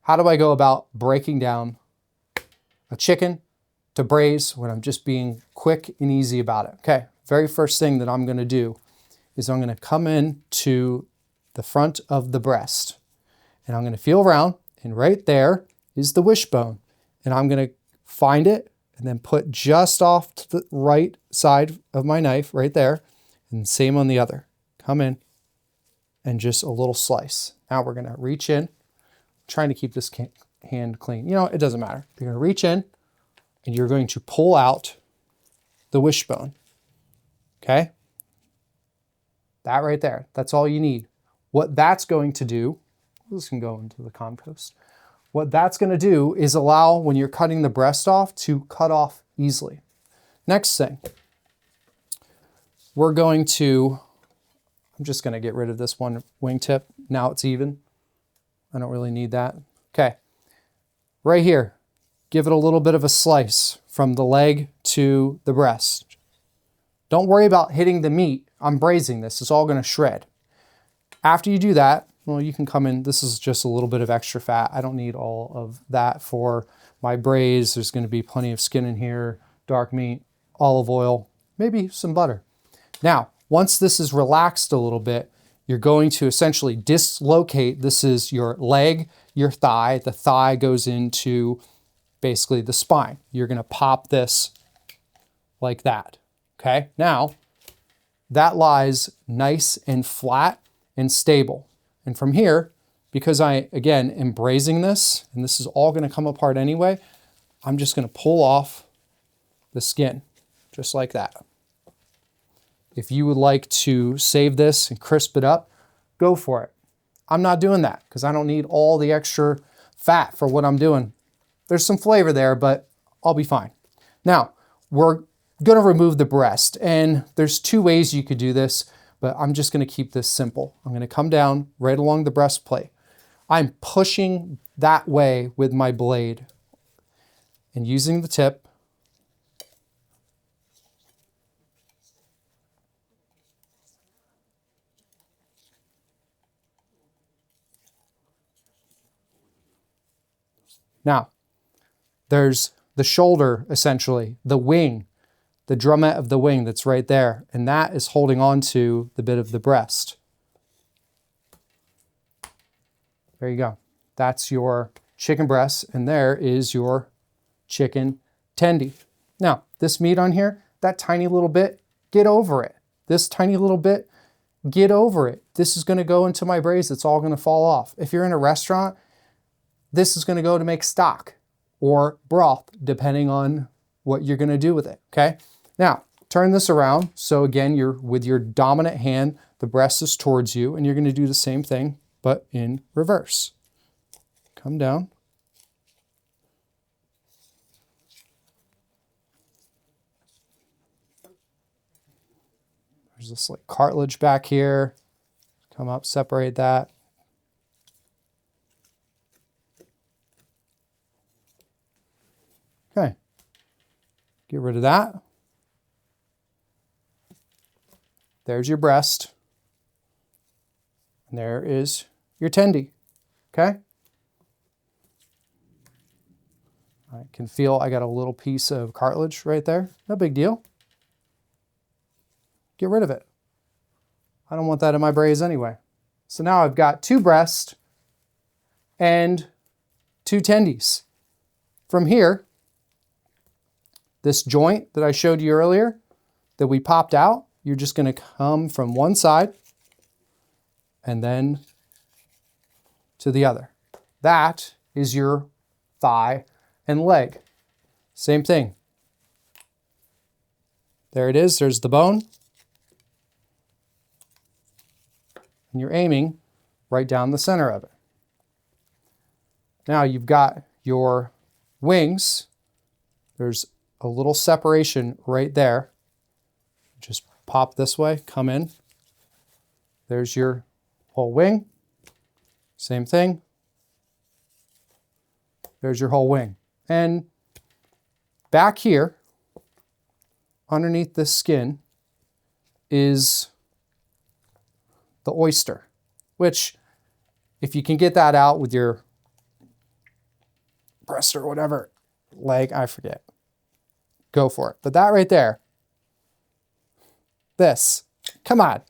how do I go about breaking down a chicken to braise when I'm just being quick and easy about it? Okay, very first thing that I'm gonna do is I'm gonna come in to the front of the breast and I'm gonna feel around, and right there is the wishbone. And I'm gonna find it and then put just off to the right side of my knife right there, and same on the other. Come in and just a little slice. Now we're gonna reach in, trying to keep this hand clean. You know, it doesn't matter. You're gonna reach in and you're going to pull out the wishbone, okay? That right there, that's all you need. What that's going to do, this can go into the compost. What that's gonna do is allow, when you're cutting the breast off, to cut off easily. Next thing, we're going to, I'm just gonna get rid of this one wingtip. Now it's even. I don't really need that. Okay, right here, give it a little bit of a slice from the leg to the breast. Don't worry about hitting the meat. I'm braising this. It's all gonna shred. After you do that, well, you can come in. This is just a little bit of extra fat. I don't need all of that for my braise. There's gonna be plenty of skin in here, dark meat, olive oil, maybe some butter. Now, once this is relaxed a little bit, you're going to essentially dislocate. This is your leg, your thigh. The thigh goes into basically the spine. You're gonna pop this like that, okay? Now, that lies nice and flat and stable. And from here, because I, again, am braising this, and this is all gonna come apart anyway, I'm just gonna pull off the skin, just like that. If you would like to save this and crisp it up, go for it. I'm not doing that because I don't need all the extra fat for what I'm doing. There's some flavor there, but I'll be fine. Now, we're gonna remove the breast, and there's two ways you could do this, but I'm just gonna keep this simple. I'm gonna come down right along the breastplate. I'm pushing that way with my blade and using the tip. Now, there's the shoulder, essentially, the wing, the drumette of the wing that's right there, and that is holding on to the bit of the breast. There you go. That's your chicken breast, and there is your chicken tendy. Now, this meat on here, that tiny little bit, get over it. This tiny little bit, get over it. This is gonna go into my braise. It's all gonna fall off. If you're in a restaurant, this is gonna go to make stock or broth, depending on what you're gonna do with it, okay? Now, turn this around. So again, you're with your dominant hand, the breast is towards you, and you're gonna do the same thing, but in reverse. Come down. There's this like cartilage back here. Come up, separate that. Okay, get rid of that. There's your breast. And there is your tendy, okay? I can feel I got a little piece of cartilage right there. No big deal. Get rid of it. I don't want that in my braise anyway. So now I've got two breasts and two tendies. From here, this joint that I showed you earlier that we popped out, you're just gonna come from one side and then to the other. That is your thigh and leg. Same thing. There it is, there's the bone. And you're aiming right down the center of it. Now you've got your wings. There's a little separation right there. Just pop this way, come in. There's your whole wing. Same thing. There's your whole wing. And back here, underneath the skin, is the oyster, which if you can get that out with your breast or whatever, leg, I forget. Go for it. But that right there, this, come on.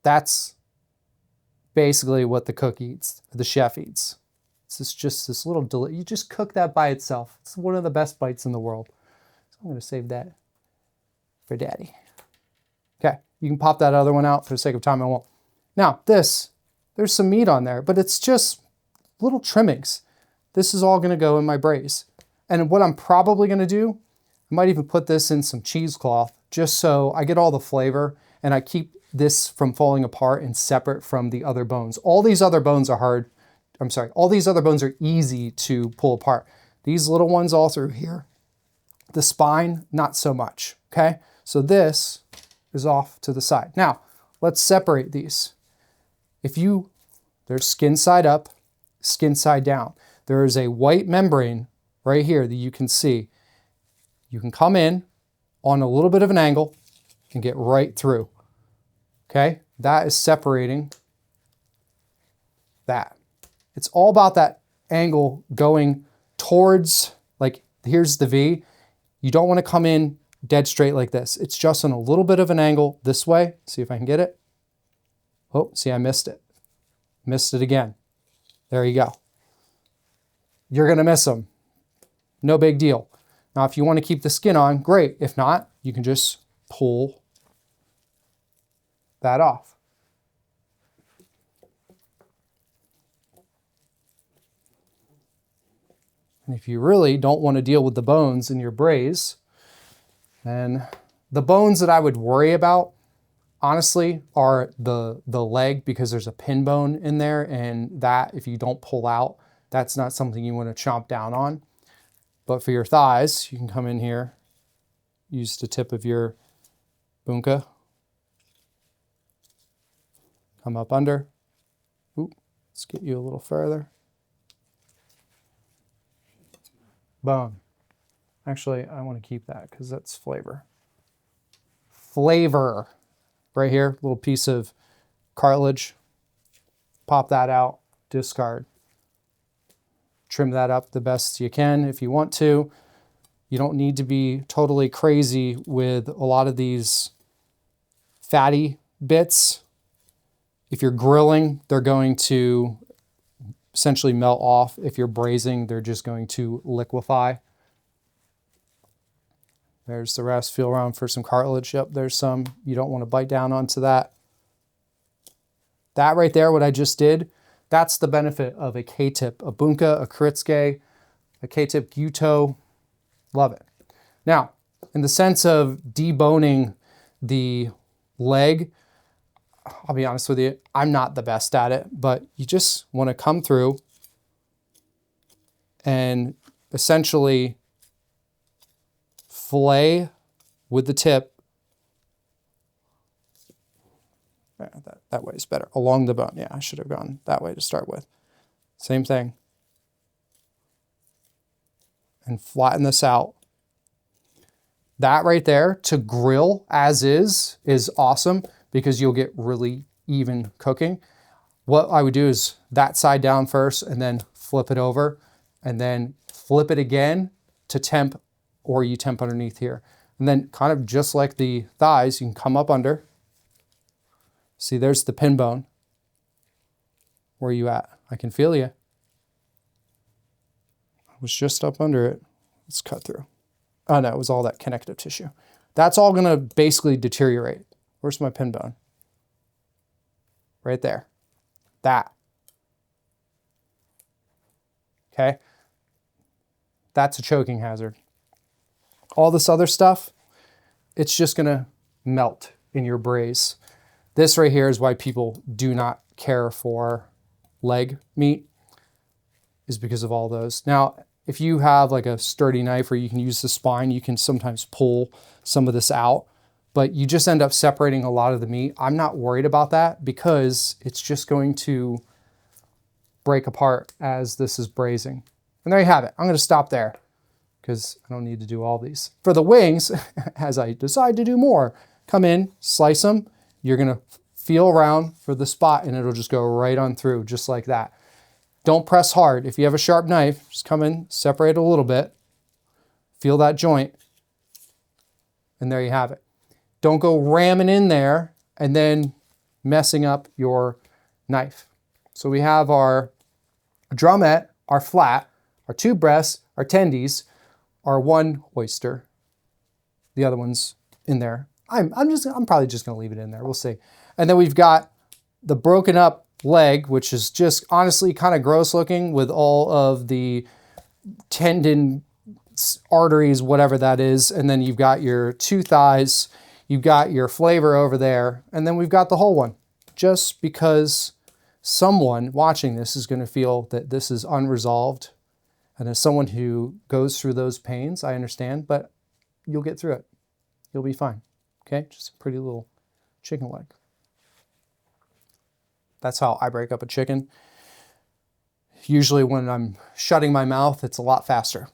That's basically what the cook eats, the chef eats. It's just this little, you just cook that by itself. It's one of the best bites in the world. So I'm gonna save that for daddy. Okay, you can pop that other one out. For the sake of time, I won't. Now this, there's some meat on there, but it's just little trimmings. This is all gonna go in my braise. And what I'm probably gonna do, I might even put this in some cheesecloth just so I get all the flavor and I keep this from falling apart and separate from the other bones. All these other bones are hard. I'm sorry, all these other bones are easy to pull apart. These little ones all through here, the spine, not so much, okay? So this is off to the side. Now, let's separate these. There's skin side up, skin side down. There is a white membrane right here that you can see. You can come in on a little bit of an angle and get right through. Okay, that is separating that. It's all about that angle going towards, like, here's the V. You don't want to come in dead straight like this. It's just on a little bit of an angle this way. See if I can get it. Oh, see, I missed it. Missed it again. There you go. You're going to miss them. No big deal. Now, if you want to keep the skin on, great. If not, you can just pull that off. And if you really don't want to deal with the bones in your braise, then the bones that I would worry about, honestly, are the leg, because there's a pin bone in there, and that, if you don't pull out, that's not something you want to chomp down on. But for your thighs, you can come in here, use the tip of your bunka, come up under. Oop, let's get you a little further. Bone. Actually, I want to keep that because that's flavor. Flavor. Right here, little piece of cartilage. Pop that out, discard. Trim that up the best you can if you want to. You don't need to be totally crazy with a lot of these fatty bits. If you're grilling, they're going to essentially melt off. If you're braising, they're just going to liquefy. There's the rest. Feel around for some cartilage. Yep, there's some. You don't want to bite down onto that. That right there, what I just did, that's the benefit of a K-tip, a bunka, a Kuritsuke, a K-tip gyuto. Love it. Now, in the sense of deboning the leg, I'll be honest with you, I'm not the best at it, but you just want to come through and essentially fillet with the tip. That way is better. Along the bone. Yeah, I should have gone that way to start with. Same thing. And flatten this out. That right there to grill as is awesome because you'll get really even cooking. What I would do is that side down first and then flip it over and then flip it again to temp, or you temp underneath here. And then kind of just like the thighs, you can come up under. See, there's the pin bone. Where are you at? I can feel you. I was just up under it. Let's cut through. Oh no, it was all that connective tissue. That's all gonna basically deteriorate. Where's my pin bone? Right there. That. Okay? That's a choking hazard. All this other stuff, it's just gonna melt in your braise. This right here is why people do not care for leg meat, is because of all those. Now, if you have like a sturdy knife or you can use the spine, you can sometimes pull some of this out, but you just end up separating a lot of the meat. I'm not worried about that because it's just going to break apart as this is braising. And there you have it. I'm gonna stop there because I don't need to do all these. For the wings, as I decide to do more, come in, slice them. You're gonna feel around for the spot and it'll just go right on through, just like that. Don't press hard. If you have a sharp knife, just come in, separate a little bit, feel that joint, and there you have it. Don't go ramming in there and then messing up your knife. So we have our drumette, our flat, our 2 breasts, our tendies, our 1 oyster. The other one's in there. I'm probably just gonna leave it in there. We'll see. And then we've got the broken up leg, which is just honestly kind of gross looking with all of the tendon, arteries, whatever that is. And then you've got your 2 thighs, you've got your flavor over there, and then we've got the whole one. Just because someone watching this is gonna feel that this is unresolved, and as someone who goes through those pains, I understand, but you'll get through it. You'll be fine, okay? Just a pretty little chicken leg. That's how I break up a chicken. Usually when I'm shutting my mouth, it's a lot faster.